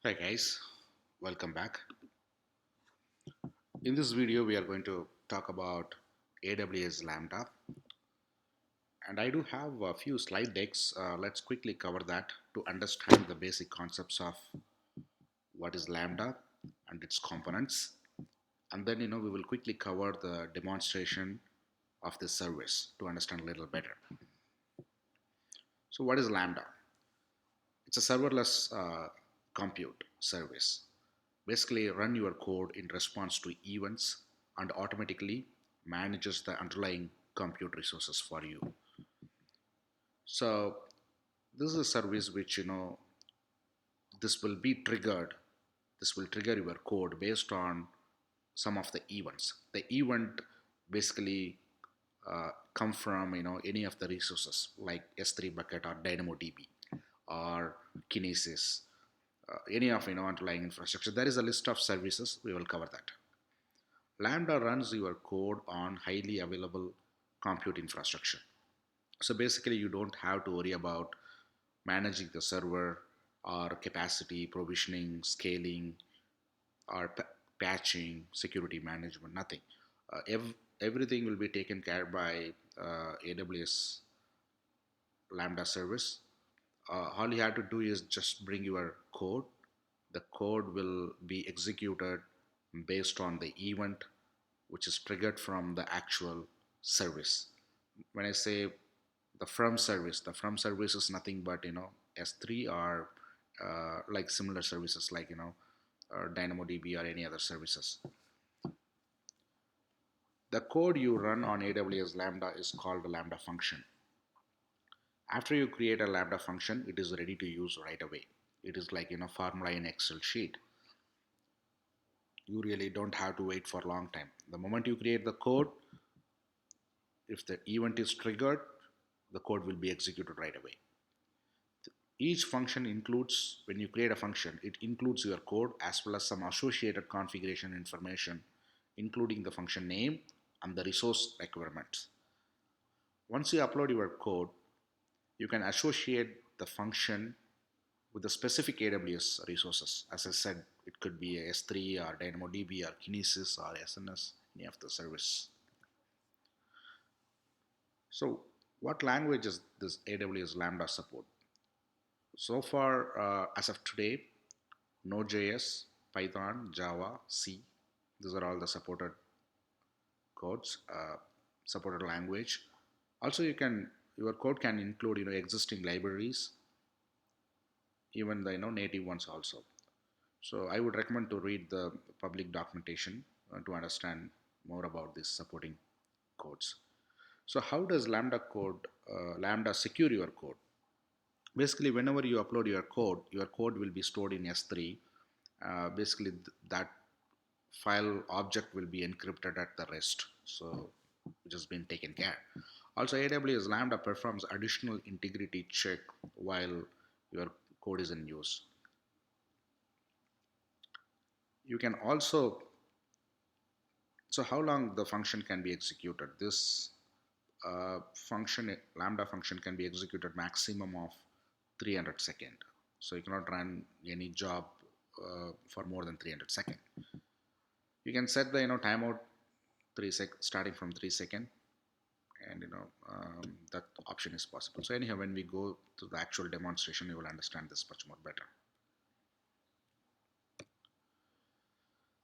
Hi guys, welcome back. In this video, we are going to talk about AWS Lambda, and I do have a few slide decks. Let's quickly cover that to understand the basic concepts of what is Lambda and its components, and then we will quickly cover the demonstration of this service to understand a little better. So, what is Lambda? It's a serverless compute service. Basically, run your code in response to events and automatically manages the underlying compute resources for you. So, this is a service which this will be triggered. This will trigger your code based on some of the events. The event basically come from any of the resources like S3 bucket or DynamoDB or Kinesis, any of underlying infrastructure. There is a list of services. We will cover that. Lambda runs your code on highly available compute infrastructure. So basically, you don't have to worry about managing the server or capacity, provisioning, scaling, or patching, security management, nothing. Everything will be taken care by AWS Lambda service. All you have to do is just bring your code. The code will be executed based on the event which is triggered from the actual service. When I say the from service is nothing but S3 or like similar services like or DynamoDB or any other services. The code you run on AWS Lambda is called a Lambda function. After you create a Lambda function, it is ready to use right away. It is like formula in Excel sheet. You really don't have to wait for a long time. The moment you create the code, if the event is triggered, the code will be executed right away. Each function includes, when you create a function, it includes your code as well as some associated configuration information, including the function name and the resource requirements. Once you upload your code, you can associate the function with the specific AWS resources. As I said, it could be a S3 or DynamoDB or Kinesis or SNS, any of the service. So, what language is this AWS Lambda support? So far, as of today, Node.js, Python, Java, C, these are all the supported codes, supported language. Also, your code can include existing libraries, even the native ones also. So I would recommend to read the public documentation to understand more about these supporting codes. So how does Lambda secure your code? Basically, whenever you upload your code will be stored in S3. Basically, that file object will be encrypted at the rest. So which has been taken care. Also, AWS Lambda performs additional integrity check while your code is in use. You can also, so how long the function can be executed? This Lambda function can be executed maximum of 300 seconds. So you cannot run any job for more than 300 seconds. You can set the timeout starting from 3 seconds, and that option is possible. So anyhow, when we go to the actual demonstration, you will understand this much more better.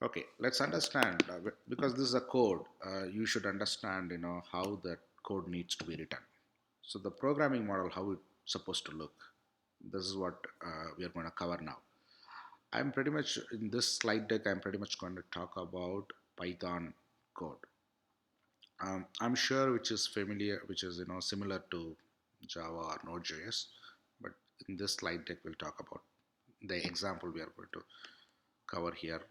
Okay, let's understand because this is a code. You should understand how that code needs to be written. So the programming model, how it's supposed to look. This is what we are going to cover now. I'm pretty much in this slide deck. I'm pretty much going to talk about Python code. I'm sure which is familiar, which is similar to Java or Node.js, but in this slide deck we'll talk about the example we are going to cover here.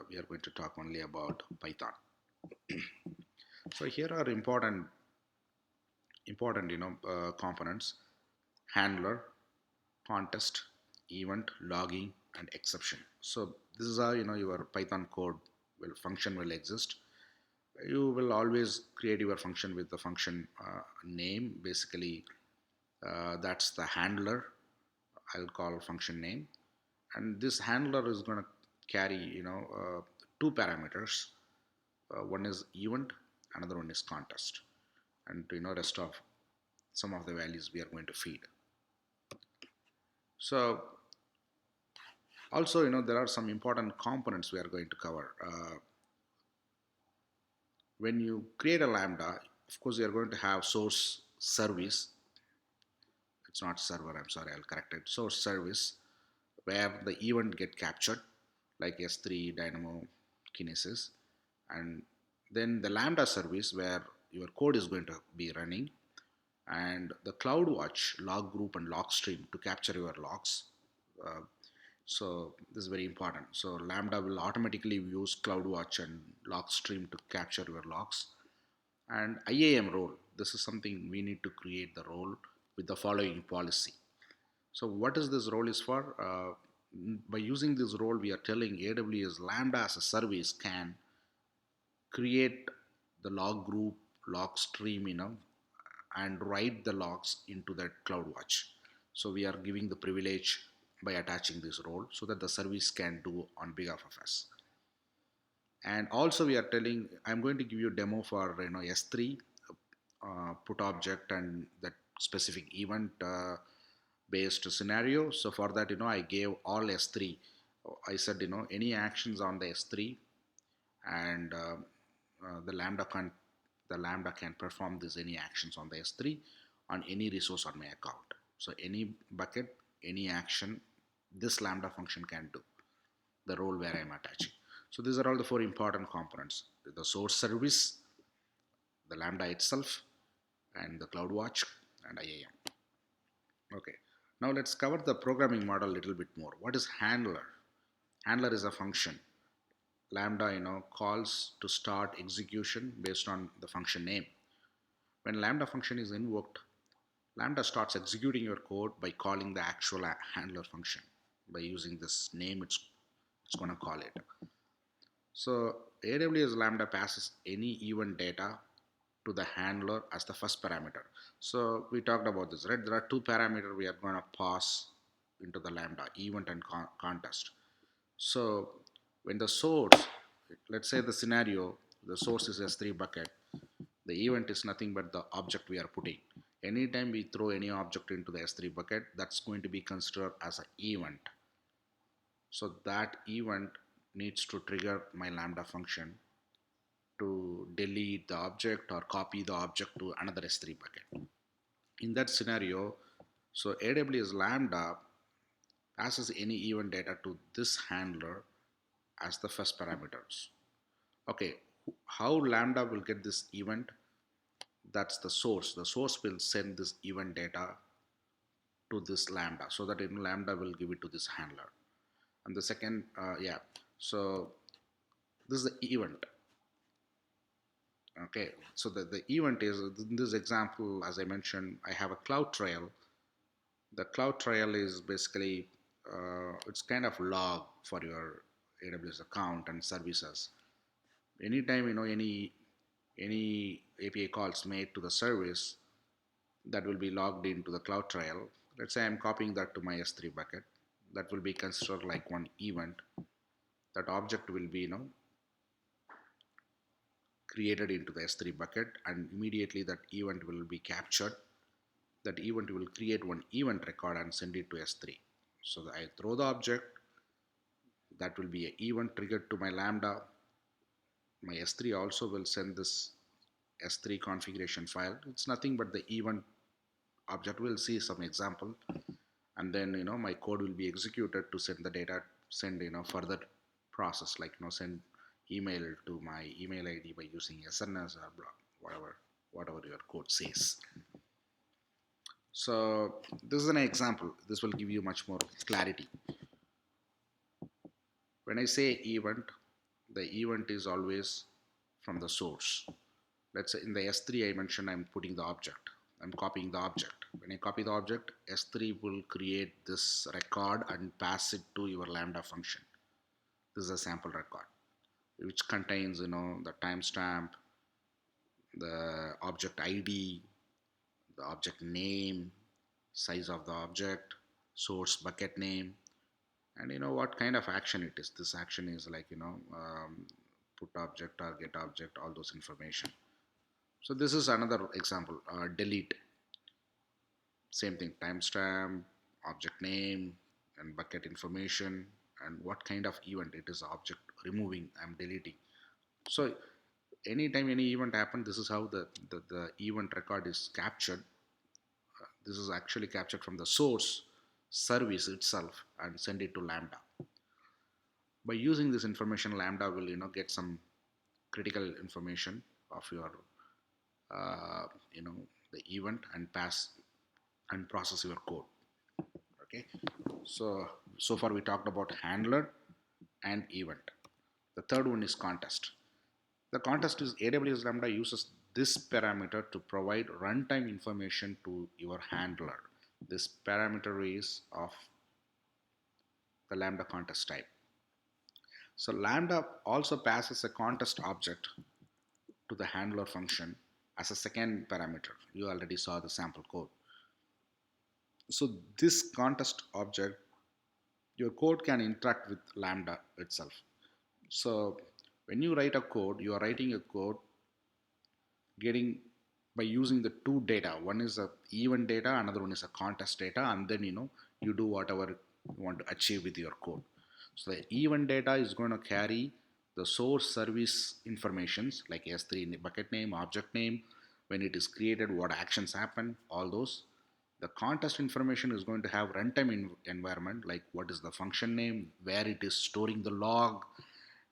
We are going to talk only about Python. So here are important components: handler, context, event, logging, and exception. So this is how your Python code function will exist. You will always create your function with the function name. Basically, that's the handler. I'll call function name, and this handler is going to carry two parameters. One is event, another one is contest, and rest of some of the values we are going to feed. So also there are some important components we are going to cover. When you create a Lambda, of course you are going to have source service. It's not server, I'm sorry, I'll correct it. Source service, where the event get captured, like S3 Dynamo Kinesis, and then the Lambda service where your code is going to be running, and the CloudWatch log group and log stream to capture your logs. Uh, so this is very important. So Lambda will automatically use CloudWatch and log stream to capture your logs. And IAM role, this is something we need to create the role with the following policy. So what is this role is for? By using this role, we are telling AWS Lambda as a service can create the log group, log stream, and write the logs into that CloudWatch. So we are giving the privilege by attaching this role so that the service can do on behalf of us. And also we are telling, I'm going to give you a demo for S3 put object and that specific event based scenario. So for that, I gave all S3. I said, any actions on the S3, and the Lambda can perform this any actions on the S3 on any resource on my account. So any bucket, any action, this Lambda function can do the role where I'm attaching. So these are all the four important components: the source service, the Lambda itself, and the CloudWatch and IAM. Okay, now let's cover the programming model a little bit more. What is handler? Handler is a function. Lambda, calls to start execution based on the function name. When Lambda function is invoked, Lambda starts executing your code by calling the actual handler function. By using this name, it's going to call it. So AWS Lambda passes any event data to the handler as the first parameter. So we talked about this, right? There are two parameters we are going to pass into the Lambda, event and contest. So when the source, let's say the scenario, the source is S3 bucket, the event is nothing but the object we are putting. Anytime we throw any object into the S3 bucket, that's going to be considered as an event. So that event needs to trigger my Lambda function to delete the object or copy the object to another S3 bucket. In that scenario, so AWS Lambda passes any event data to this handler as the first parameters. Okay, how Lambda will get this event? That's the source. The source will send this event data to this Lambda so that Lambda will give it to this handler. And the second, so this is the event. Okay, so the event is, in this example, as I mentioned, I have a cloud trail. The cloud trail is basically, it's kind of log for your AWS account and services. Anytime, any API calls made to the service, that will be logged into the cloud trail. Let's say I'm copying that to my S3 bucket. That will be considered like one event. That object will be, created into the S3 bucket, and immediately that event will be captured. That event will create one event record and send it to S3. So I throw the object, that will be an event triggered to my Lambda. My S3 also will send this S3 configuration file. It's nothing but the event object. We'll see some example, and then my code will be executed to send the data, send further process, like send email to my email ID by using SNS or whatever your code says. So this is an example. This will give you much more clarity. When I say event, the event is always from the source. Let's say in the S3 I mentioned I'm putting the object. I'm copying the object. When I copy the object, S3 will create this record and pass it to your Lambda function. This is a sample record, which contains the timestamp, the object ID, the object name, size of the object, source bucket name, and what kind of action it is. This action is like put object or get object, all those information. So this is another example. Delete, same thing, timestamp, object name, and bucket information, and what kind of event it is. Object removing, I'm deleting. So anytime any event happen, this is how the event record is captured. This is actually captured from the source service itself and send it to Lambda. By using this information, Lambda will get some critical information of your uh, you know the event and pass and process your code. Okay, so far we talked about handler and event. The third one is contest. The contest is AWS Lambda uses this parameter to provide runtime information to your handler. This parameter is of the Lambda contest type. So Lambda also passes a contest object to the handler function as a second parameter. You already saw the sample code. So this contest object, your code can interact with Lambda itself. So when you write a code, you are writing a code getting by using the two data. One is a event data, another one is a contest data, and then you do whatever you want to achieve with your code. So the event data is going to carry the source service informations like S3 bucket name, object name, when it is created, what actions happen, all those. The contest information is going to have runtime environment, like what is the function name, where it is storing the log,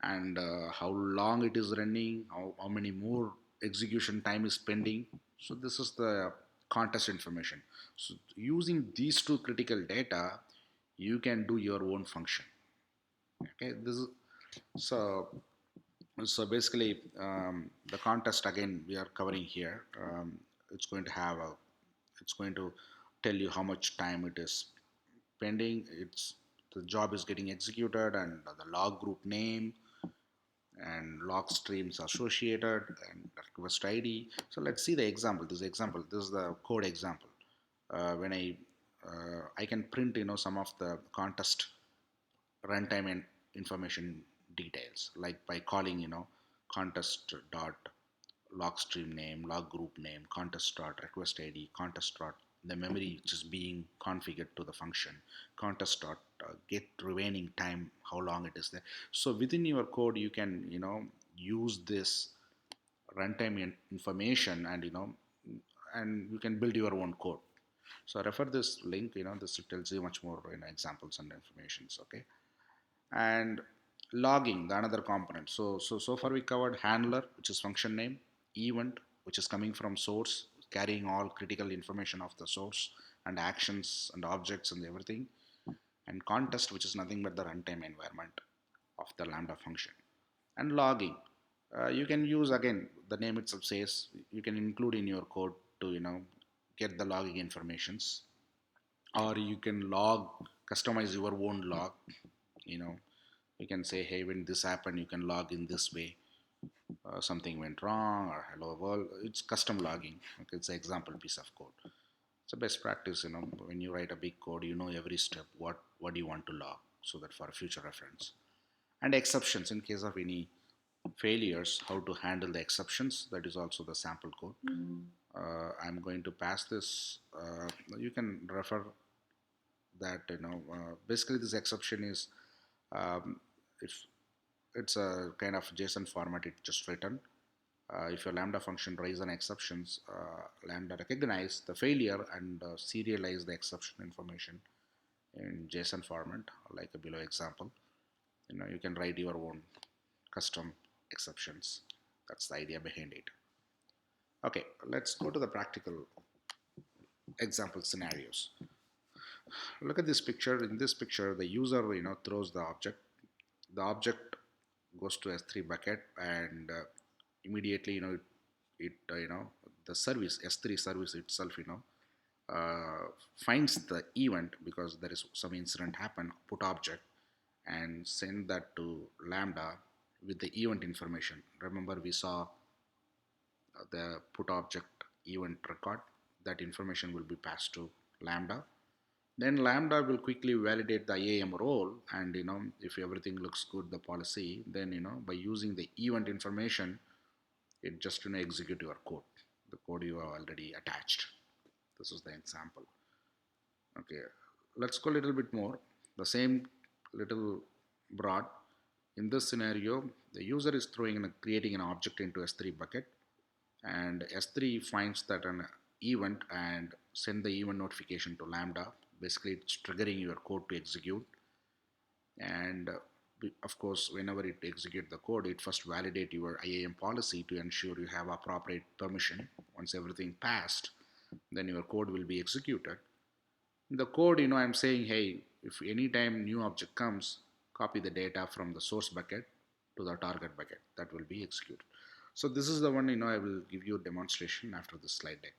and how long it is running, how many more execution time is pending. So this is the contest information. So using these two critical data, you can do your own function. Okay, this is so basically the contest again we are covering here. It's going to have a it's going to tell you how much time it is pending. It's the job is getting executed, and the log group name and log streams associated and request ID. So let's see the example. This is the code example. When I can print some of the contest runtime and information details, like by calling contest dot log stream name, log group name, contest dot request ID, contest dot the memory which is being configured to the function, contest dot get remaining time, how long it is there. So within your code, you can use this runtime information, and and you can build your own code. So refer this link. This tells you much more examples and informations. Okay, and logging, the another component. So far we covered handler, which is function name, event, which is coming from source, carrying all critical information of the source and actions and objects and everything, and contest, which is nothing but the runtime environment of the Lambda function. And logging, you can use, again, the name itself says, you can include in your code to get the logging informations, or you can customize your own log. you know you can say, hey, when this happened, you can log in this way. Something went wrong, or hello world. It's custom logging. Okay, it's an example piece of code. It's a best practice. When you write a big code, every step, what do you want to log, so that for future reference. And exceptions, in case of any failures, how to handle the exceptions. That is also the sample code. I'm going to pass this. You can refer that. Basically this exception is, if it's a kind of JSON format, it just written. If your Lambda function raise an exceptions, Lambda recognize the failure and serialize the exception information in JSON format, like a below example. You can write your own custom exceptions. That's the idea behind it. Okay, let's go to the practical example scenarios. Look at this picture. In this picture, the user throws the object. The object goes to S3 bucket, and immediately the service, S3 service itself finds the event, because there is some incident happen, put object, and send that to Lambda with the event information. Remember, we saw the put object event record. That information will be passed to Lambda, Then Lambda will quickly validate the IAM role, and if everything looks good, the policy, then by using the event information, it just execute your code, the code you have already attached. This is the example. Okay, let's go a little bit more. The same little broad. In this scenario, the user is creating an object into S3 bucket, and S3 finds that an event and send the event notification to Lambda. Basically, it's triggering your code to execute. And of course, whenever it execute the code, it first validate your IAM policy to ensure you have appropriate permission. Once everything passed, then your code will be executed. In the code, I'm saying, hey, if anytime new object comes, copy the data from the source bucket to the target bucket. That will be executed. So this is the one, I will give you a demonstration after this slide deck.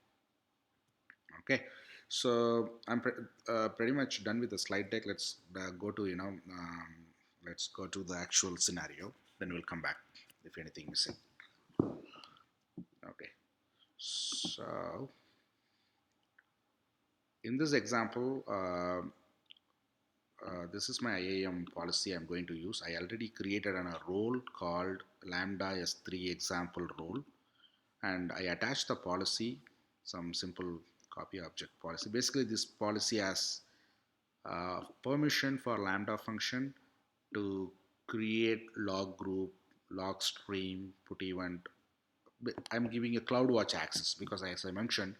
Okay, so I'm pretty much done with the slide deck. Let's go to, let's go to the actual scenario. Then we'll come back if anything missing. Okay, so in this example, this is my IAM policy I'm going to use. I already created a role called Lambda S3 example role, and I attached the policy, some simple copy object policy. Basically, this policy has permission for Lambda function to create log group, log stream, put event. I'm giving a CloudWatch access because, as I mentioned,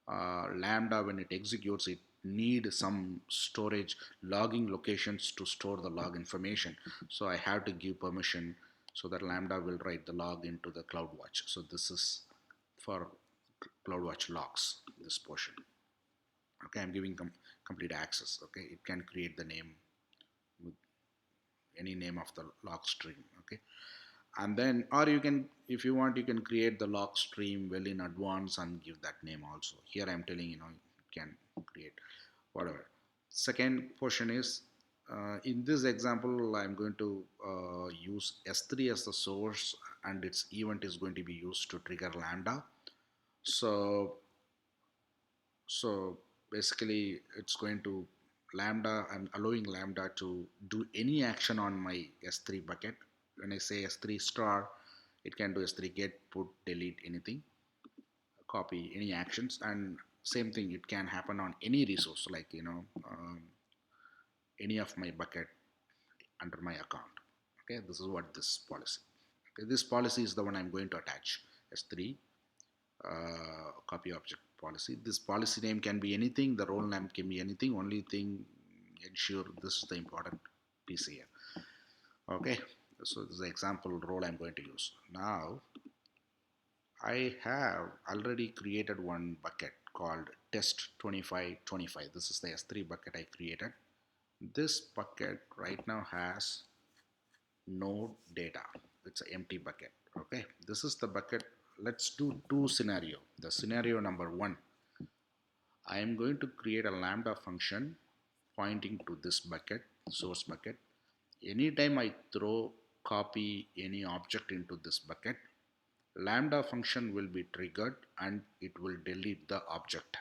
Lambda, when it executes, it need some storage logging locations to store the log information. So I have to give permission so that Lambda will write the log into the CloudWatch. So this is for CloudWatch logs, this portion. Okay, I'm giving complete access. Okay, it can create the name with any name of the log stream. Okay, and then, or you can, if you want, you can create the log stream well in advance and give that name also. Here I'm telling, you can create whatever. Second portion is, in this example, I'm going to use S3 as the source, and its event is going to be used to trigger Lambda. So basically, it's going to Lambda, I'm allowing Lambda to do any action on my S3 bucket. When I say S3 star, it can do S3 get, put, delete, anything, copy, any actions. And same thing, it can happen on any resource, like any of my bucket under my account. Okay, this is what this policy. Okay, this policy is the one I'm going to attach, S3 copy object policy. This policy name can be anything, the role name can be anything. Only thing, ensure this is the important piece here. Okay, so this is the example role I'm going to use. Now I have already created one bucket called test 2525. This is the S3 bucket I created. This bucket right now has no data. It's an empty bucket. Okay, this is the bucket. Let's do two scenario. The scenario number one, I am going to create a Lambda function pointing to this bucket, source bucket. Anytime I throw copy any object into this bucket, Lambda function will be triggered and it will delete the object,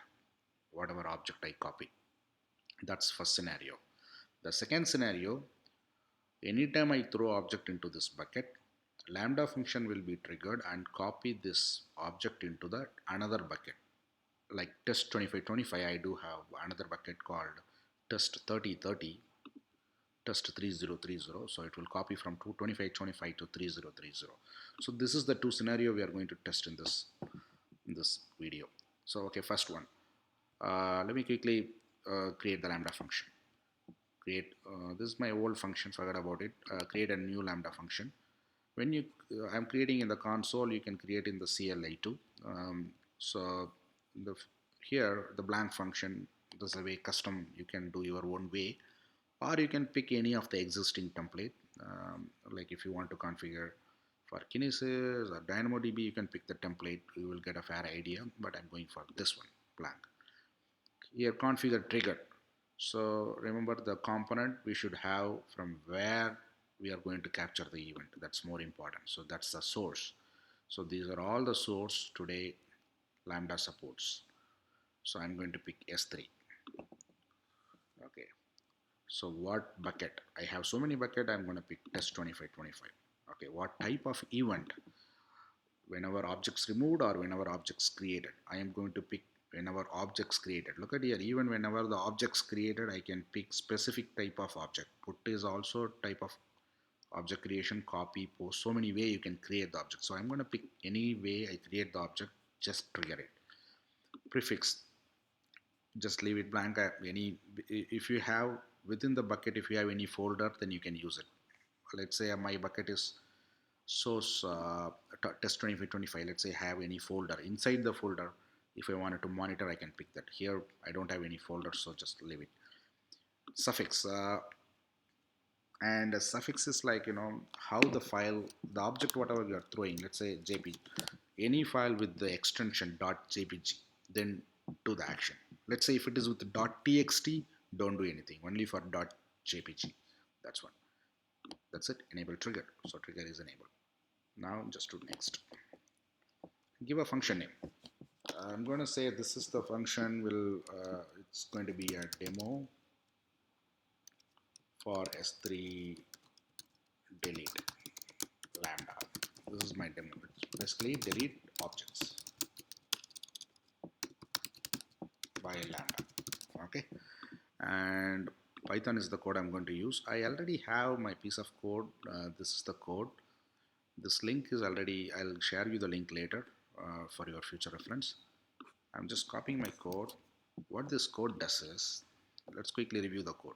whatever object I copy. That's first scenario. The second scenario, anytime I throw object into this bucket, Lambda function will be triggered and copy this object into the another bucket. Like test 2525, I do have another bucket called test 3030, test 3030. So it will copy from 2525 to 3030. So this is the two scenario we are going to test in this video. So okay, first one, let me quickly create the Lambda function. Create this is my old function, forget about it. Create a new Lambda function. When you I'm creating in the console, you can create in the CLI too. So here the blank function, this is a way custom, you can do your own way, or you can pick any of the existing template. Like if you want to configure for Kinesis or DynamoDB, you can pick the template, you will get a fair idea, but I'm going for this one, blank. Here configure trigger. So remember the component we should have from where we are going to capture the event. That's more important. So that's the source. So these are all the source today Lambda supports. So I'm going to pick S3. So what bucket? I have so many bucket, I'm going to pick test 2525. Okay, what type of event? Whenever objects removed or whenever objects created. I am going to pick whenever objects created. Look at here, even whenever the objects created, I can pick specific type of object. Put is also type of object creation, copy, post. So many way you can create the object. So I'm going to pick any way I create the object, just trigger it. Prefix, just leave it blank. Any, if you have within the bucket, if you have any folder, then you can use it. Let's say my bucket is source test 2525. Let's say I have any folder. Inside the folder, if I wanted to monitor, I can pick that. Here I don't have any folder, so just leave it. Suffix, and a suffix is like, how the file, the object, whatever you are throwing, let's say jpg, any file with the extension .jpg, then do the action. Let's say if it is with .txt, don't do anything, only for .jpg. That's one. That's it. Enable trigger. So trigger is enabled. Now just do next. Give a function name. I'm going to say this is the function. It's going to be a demo for S3 delete lambda. This is my demo. It's basically delete objects by lambda. Okay, and Python is the code I'm going to use. I already have my piece of code. This is the code. This link is already, I'll share you the link later for your future reference. I'm just copying my code. What this code does is, let's quickly review the code.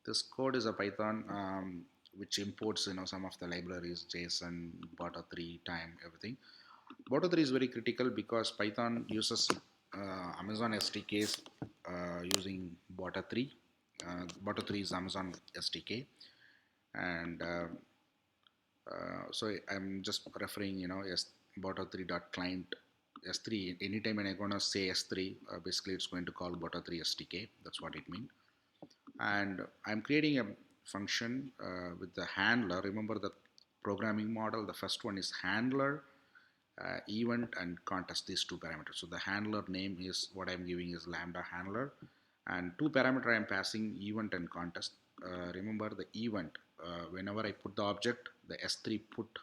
This code is a Python which imports some of the libraries, JSON, Boto3, time, everything. Boto3 is very critical because Python uses Amazon SDKs using Boto3. Boto3 is Amazon SDK, and so I'm just referring, Boto3.client S3. Anytime when I'm going to say S3, basically it's going to call Boto3 SDK. That's what it means. And I'm creating a function with the handler. Remember the programming model, the first one is handler, event, and context, these two parameters. So the handler name is, what I'm giving is lambda handler, and two parameter I'm passing, event and context. Remember the event, whenever I put the object, the S3 put,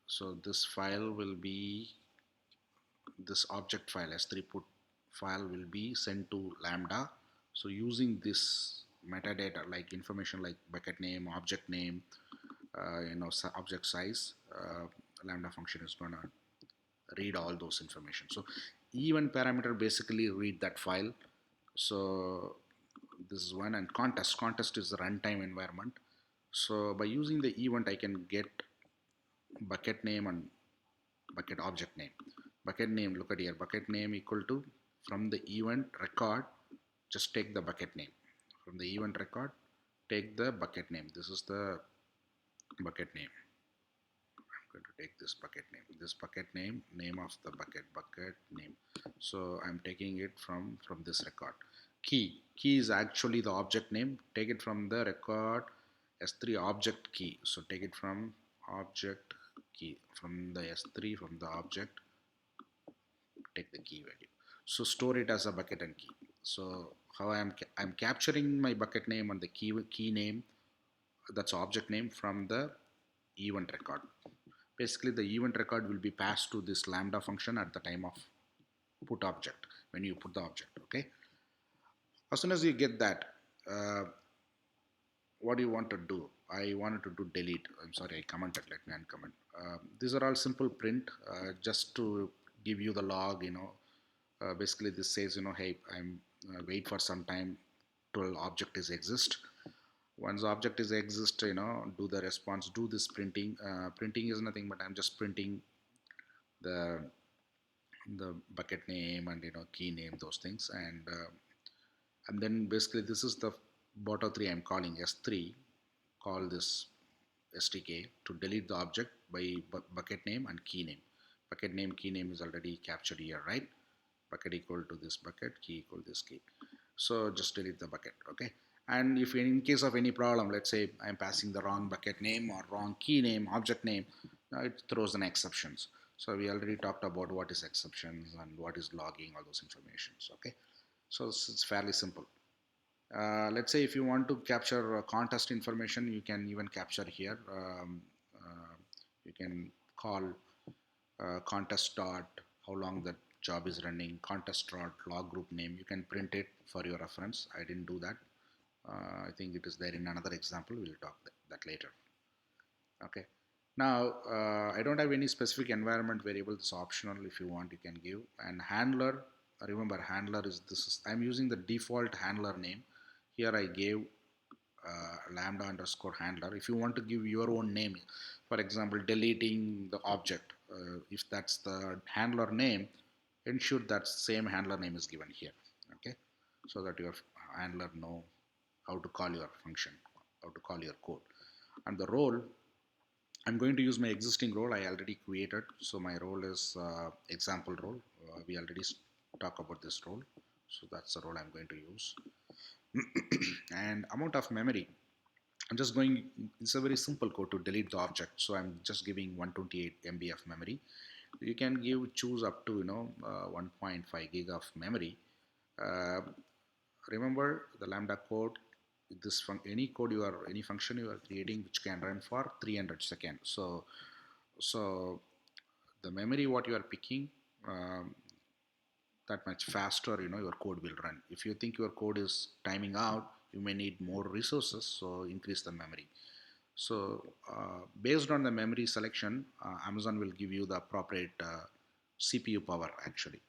so this file will be, this object file, S3 put file will be sent to lambda. So using this metadata, like information like bucket name, object name, object size, lambda function is gonna read all those information. So event parameter basically read that file. So this is one. And context is the runtime environment. So by using the event, I can get bucket name and bucket object name. Bucket name, look at here, bucket name equal to, from the event record, just take the bucket name. From the event record, take the bucket name. This is the bucket name. I'm going to take this bucket name. This bucket name, name of the bucket name. So I'm taking it from this record. Key is actually the object name. Take it from the record S3 object key. So take it from object key, from the S3, from the object, take the key value. So store it as a bucket and key. So how I'm capturing my bucket name and the key name, that's object name, from the event record. Basically the event record will be passed to this lambda function at the time of put object, when you put the object. Okay, as soon as you get that, what do you want to do? I wanted to do delete. I'm sorry, I commented. Let me uncomment. These are all simple print, just to give you the log. Basically this says, hey, I'm wait for some time till object is exist. Once object is exist, do the response, do this printing. Printing is nothing but I'm just printing the bucket name and key name, those things, and then basically this is the Boto3 I'm calling S3. Call this SDK to delete the object by bucket name and key name. Bucket name, key name is already captured here, right? Bucket equal to this bucket, key equal to this key. So just delete the bucket. Okay, and if in case of any problem, let's say I'm passing the wrong bucket name or wrong key name, object name, it throws an exceptions. So we already talked about what is exceptions and what is logging, all those informations. Okay, so it's fairly simple. Let's say if you want to capture contest information, you can even capture here. You can call contest dot how long the job is running, contest dot log group name. You can print it for your reference. I didn't do that. I think it is there in another example. We'll talk that later. Okay. Now, I don't have any specific environment variable. It's optional. If you want, you can give. And handler, remember handler is this is, I'm using the default handler name. Here I gave lambda underscore handler. If you want to give your own name, for example, deleting the object, if that's the handler name, ensure that same handler name is given here. Okay. So that your handler know how to call your function, how to call your code. And the role, I'm going to use my existing role I already created. So my role is example role. We already talk about this role. So that's the role I'm going to use. And amount of memory. I'm just going, it's a very simple code to delete the object. So I'm just giving 128 MB of memory. You can choose up to 1.5 gig of memory. Uh, Remember the lambda code, this any code you are, any function you are creating which can run for 300 seconds. So the memory what you are picking, um, that much faster your code will run. If you think your code is timing out, you may need more resources, so increase the memory. So based on the memory selection, Amazon will give you the appropriate CPU power actually.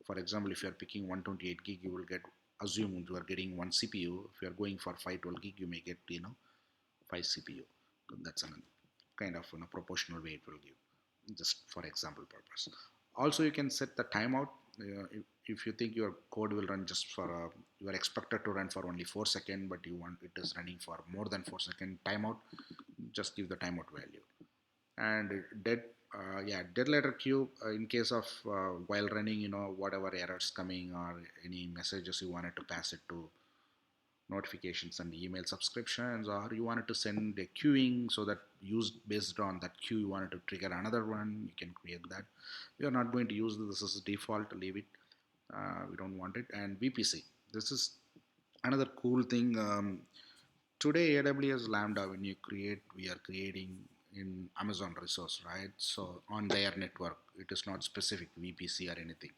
For example, if you are picking 128 gig, you will get, assume you are getting one CPU. If you are going for 512 gig, you may get 5 CPU. That's a kind of proportional way it will give, just for example purpose. Also, you can set the timeout. If you think your code will run just for you are expected to run for only 4 seconds, but you want it is running for more than 4 second timeout, just give the timeout value. And dead letter queue, in case of while running, whatever errors coming or any messages you wanted to pass it to notifications and email subscriptions, or you wanted to send a queuing, so that used based on that queue you wanted to trigger another one, you can create that. We are not going to use this as default, leave it. We don't want it. And VPC, this is another cool thing. Today AWS Lambda, when you create, we are creating in Amazon resource, right? So on their network, it is not specific VPC or anything.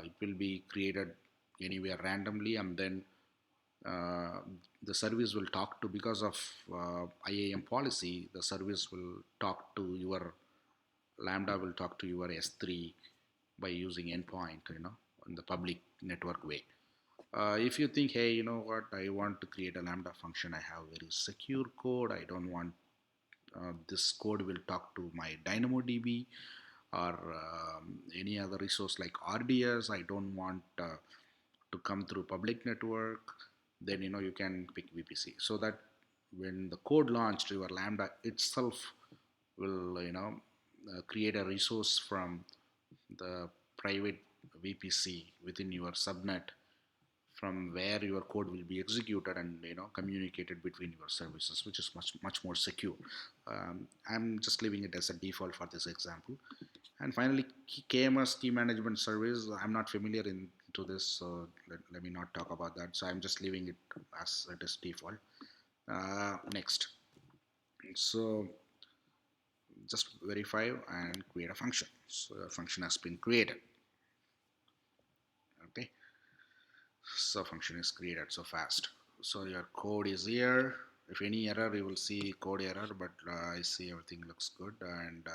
It will be created anywhere randomly, and then uh, the service will talk to, because of IAM policy, the service will talk to your Lambda will talk to your S3 by using endpoint, in the public network way. If you think, hey, you know what, I want to create a Lambda function, I have very secure code, I don't want this code will talk to my DynamoDB or any other resource like RDS, I don't want to come through public network, then you can pick VPC, so that when the code launched, your Lambda itself will create a resource from the private VPC within your subnet, from where your code will be executed and communicated between your services, which is much more secure. I'm just leaving it as a default for this example. And finally, KMS, key management service. I'm not familiar into this, so let me not talk about that. So I'm just leaving it as it is default. Next. So just verify and create a function. So a function has been created. Okay. So function is created so fast. So your code is here. If any error, you will see code error, but I see everything looks good. And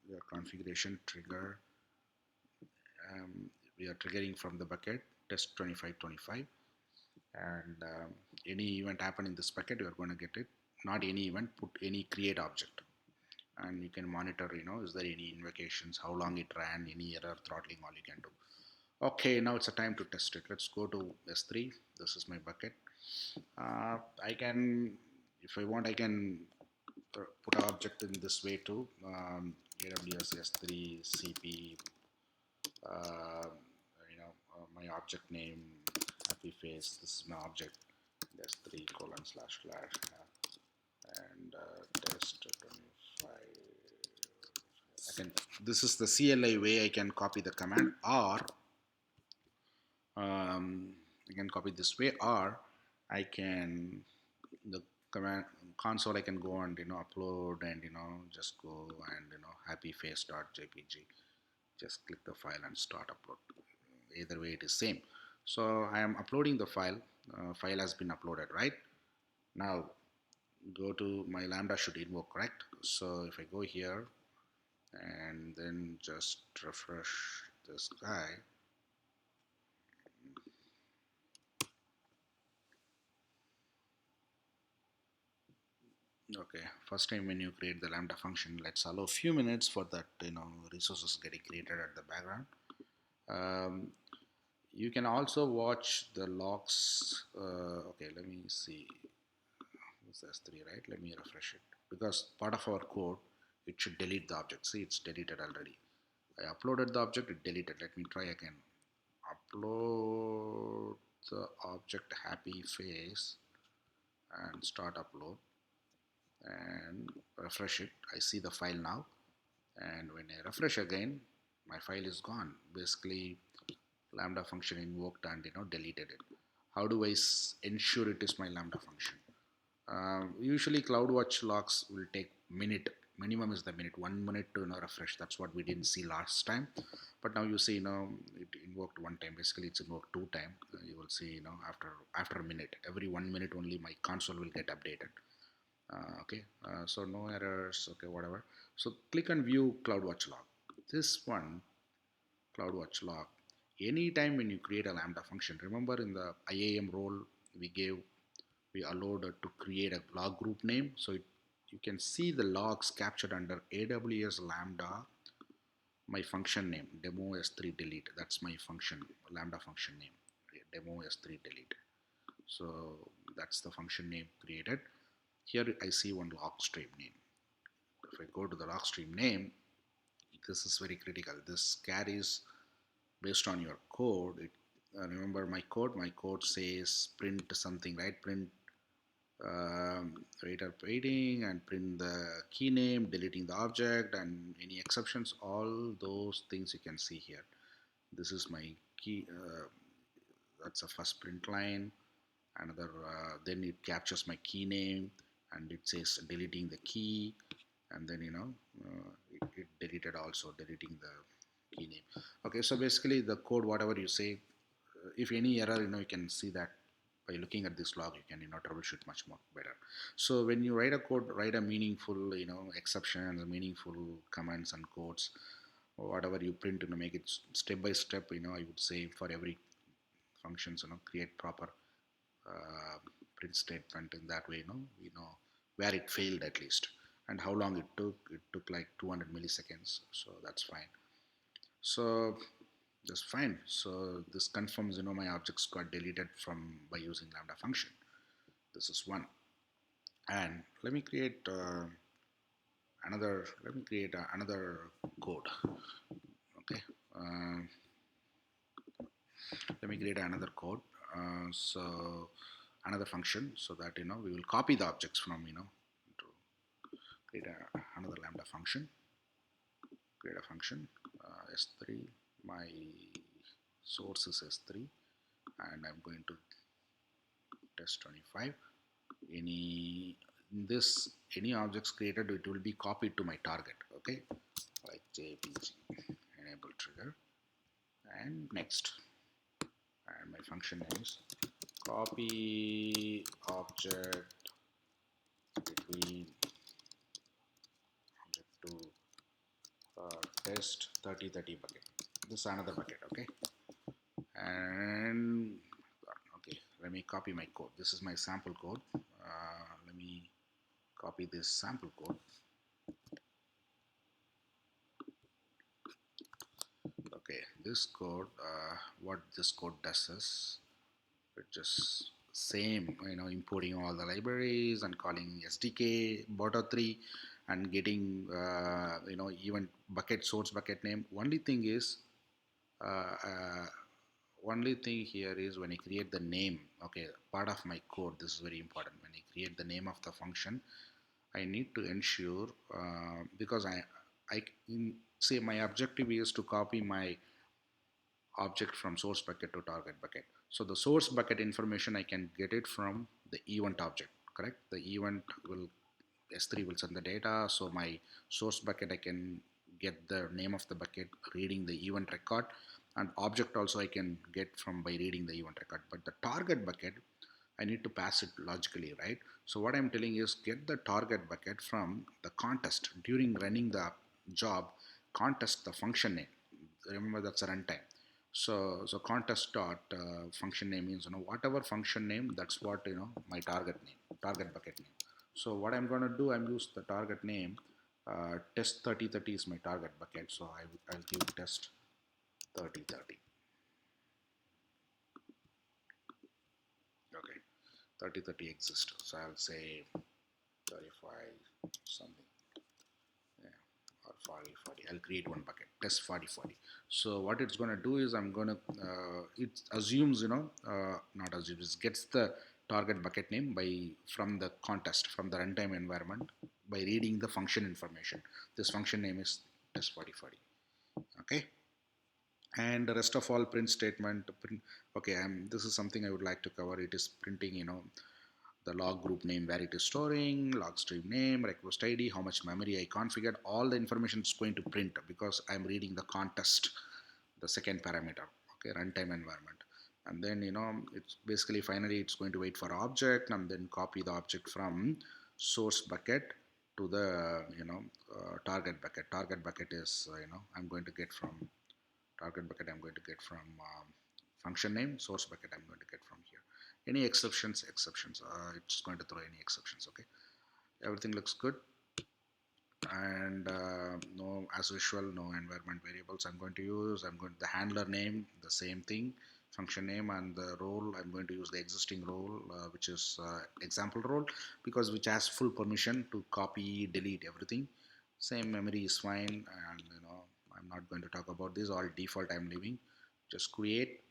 your configuration trigger, we are triggering from the bucket test 2525, and any event happen in this bucket, you are going to get it. Not any event, put any create object, and you can monitor, is there any invocations, how long it ran, any error, throttling, all you can do. Okay, now it's a time to test it. Let's go to S3. This is my bucket. I can, if I want, I can put an object in this way too. AWS S3 CP, my object name, happy face. This is my object, S3 colon slash slash, and test 25. I can, this is the CLI way I can copy the command, or I can copy this way, or I can the command console I can go and upload and just go and happy face.jpg, just click the file and start upload. Either way it is same. So I am uploading the file. File has been uploaded, right? Now go to my Lambda should invoke, correct? So if I go here and then just refresh this guy. Okay, first time when you create the Lambda function, let's allow a few minutes for that resources getting created at the background. um, you can also watch the logs. Okay, let me see. It's S3, right? Let me refresh it, because part of our code, it should delete the object. See, it's deleted already. I uploaded the object, it deleted. Let me try again. Upload the object happy face and start upload and refresh it. I see the file now, and when I refresh again, my file is gone. Basically, Lambda function invoked and deleted it. How do I ensure it is my Lambda function? Usually CloudWatch logs will take minute. Minimum is the minute, 1 minute to refresh. That's what we didn't see last time. But now you see it invoked one time. Basically it's invoked two time. You will see after a minute, every 1 minute only my console will get updated. Okay, so no errors. Okay, whatever. So click on view CloudWatch log. This one, CloudWatch log. Anytime when you create a Lambda function, remember in the IAM role we allowed to create a log group name. So you can see the logs captured under AWS Lambda, my function name, demo s3 delete. That's my function, Lambda function name, demo s3 delete. So that's the function name created. Here I see one log stream name. If I go to the log stream name, this is very critical. This carries based on your code. Remember my code says print something, right? Print waiter waiting and print the key name, deleting the object, and any exceptions, all those things you can see here. This is my key. That's a first print line. Another, then it captures my key name and it says deleting the key, and then it deleted also, deleting the key name. Okay, so basically the code, whatever you say, if any error, you can see that by looking at this log. You can troubleshoot much more better. So when you write a code, write a meaningful exceptions, meaningful comments and codes, whatever you print, make it step by step. I would say for every functions, create proper uh, print statement. In that way, we know where it failed at least, and how long it took. It took like 200 milliseconds, so that's fine. So that's fine. So this confirms my objects got deleted from by using Lambda function. This is one. And let me create another code. Okay, uh, let me create another code. So another function, so that we will copy the objects from to create another Lambda function. Create a function, s3. My source is s3, and I'm going to test 25. Any objects created, it will be copied to my target. Okay, like jpg, enable trigger, and next. And my function name is copy object between object to test 3030 bucket. This is another bucket. Okay, and okay, let me copy my code. This is my sample code. Let me copy this sample code. Okay, this code, what this code does is it just same, importing all the libraries and calling SDK Boto3 and getting even bucket source bucket name. Uh, uh, only thing here is when I create the name. Okay, part of my code, this is very important. When I create the name of the function, I need to ensure, because say my objective is to copy my object from source bucket to target bucket. So the source bucket information, I can get it from the event object, correct? The event will, S3 will send the data. So my source bucket, I can get the name of the bucket reading the event record, and object also I can get from by reading the event record. But the target bucket, I need to pass it logically, right? So what I'm telling is get the target bucket from the contest during running the job, contest the function name. Remember that's a runtime. So contest dot function name means, whatever function name, that's what, my target name, target bucket name. So what I'm going to do, I'm use the target name. Test 3030 is my target bucket. So I'll give test 3030. Okay, 3030 exists. So I'll say 35 something, yeah, or 4040. I'll create one bucket, test 4040. So what it's going to do is I'm going to it assumes, not assumes, it gets the target bucket name by from the contest, from the runtime environment, by reading the function information. This function name is test 4040. Okay, and the rest of all print statement print. Okay, this is something I would like to cover. It is printing, the log group name, where it is storing, log stream name, request ID, how much memory I configured. All the information is going to print because I'm reading the contest, the second parameter. Okay, runtime environment. And then, it's basically finally it's going to wait for object and then copy the object from source bucket to the, target bucket. Target bucket is, I'm going to get from target bucket, I'm going to get from function name. Source bucket, I'm going to get from here. Any exceptions? It's going to throw any exceptions. Okay, everything looks good. And no, as usual, no environment variables I'm going to use. I'm going to the handler name, the same thing, function name, and the role, I'm going to use the existing role, which is example role, because which has full permission to copy, delete everything. Same memory is fine, and I'm not going to talk about this. All default I'm leaving. Just create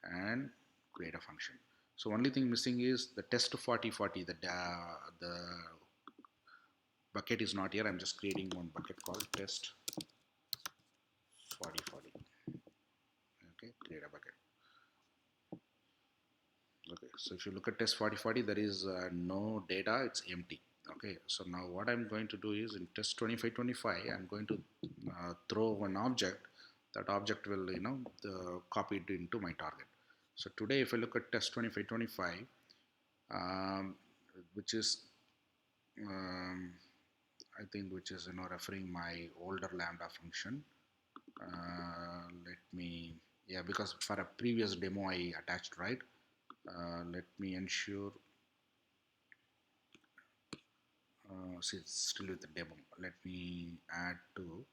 and create a function. So only thing missing is the test 4040. The bucket is not here. I'm just creating one bucket called test 4040. Okay, create a bucket. Okay, so if you look at test 4040, there is no data, it's empty. Okay, so now what I'm going to do is in test 2525, I'm going to throw an object. That object will, copy it into my target. So today, if I look at test 2525, which is, um, I think, which is, referring my older Lambda function. Let me, yeah, because for a previous demo I attached, right? Let me ensure, see, it's still with the demo. Let me add to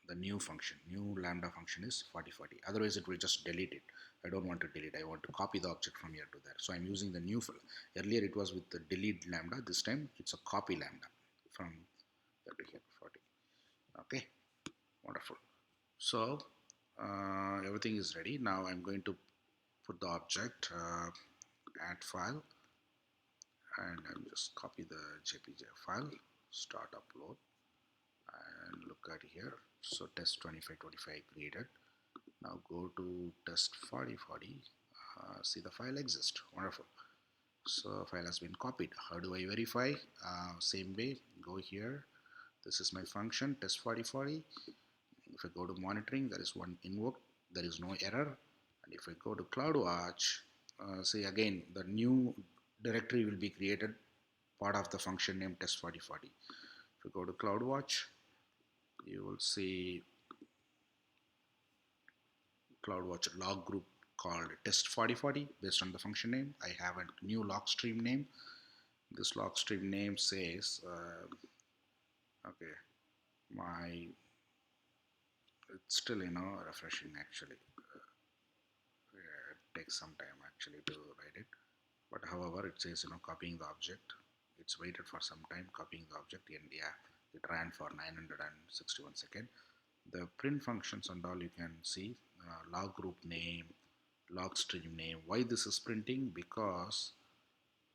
the new function. New Lambda function is 4040. Otherwise it will just delete it. I don't want to delete. I want to copy the object from here to there. So I'm using the new file. Earlier it was with the delete Lambda. This time it's a copy Lambda from there to here, 40. Okay, wonderful. So everything is ready. Now I'm going to put the object, add file, and I'm just copy the JPG file, start upload, and look at here. So test 2525 created. Now go to test 4040. See the file exists. Wonderful. So file has been copied. How do I verify? Same way, go here. This is my function test 4040. If I go to monitoring, there is one invoke, there is no error. And if I go to CloudWatch, see again, the new directory will be created, part of the function name test 4040. If you go to CloudWatch, you will see CloudWatch log group called test 4040 based on the function name. I have a new log stream name. This log stream name says, okay, it's still, refreshing actually. It takes some time actually to write it. But however, it says, copying the object. It's waited for some time, copying the object, and yeah, it ran for 961 seconds. The print functions and all you can see, log group name, log stream name. Why this is printing? Because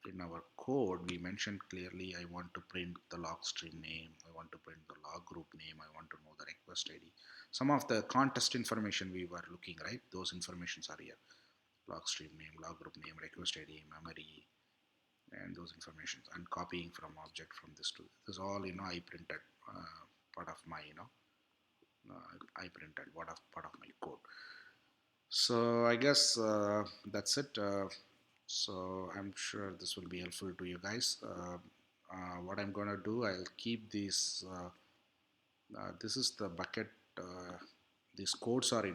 in our code we mentioned clearly I want to print the log stream name, I want to print the log group name, I want to know the request ID. Some of the contest information we were looking, right? Those informations are here. log stream name, log group name, request ID, memory, and those informations, and copying from object from this to this is all I printed part of my I printed part of my code. So I guess that's it. So I'm sure this will be helpful to you guys. What I'm gonna do, I'll keep these. This is the bucket. These codes are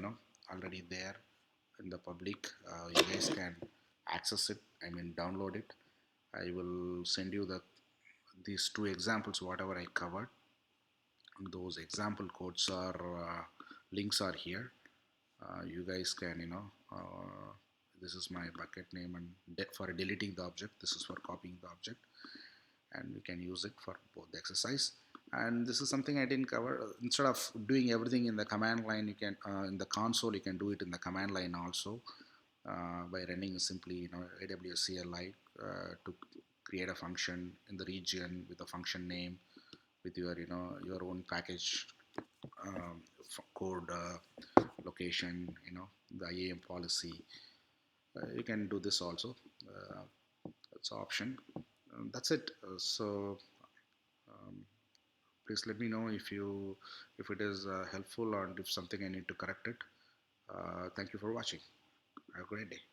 already there in the public. You guys can access it. I mean, download it. I will send you these two examples, whatever I covered. Those example codes are links are here. You guys can this is my bucket name, and for deleting the object, this is for copying the object, and we can use it for both the exercise. And this is something I didn't cover. Instead of doing everything in the command line, you can in the console, you can do it in the command line also, by running simply AWS CLI to create a function in the region with a function name, with your own package code location, the IAM policy. You can do this also. It's an option. That's it. Um, Please let me know if it is helpful, or if something I need to correct it. Thank you for watching. Have a great day.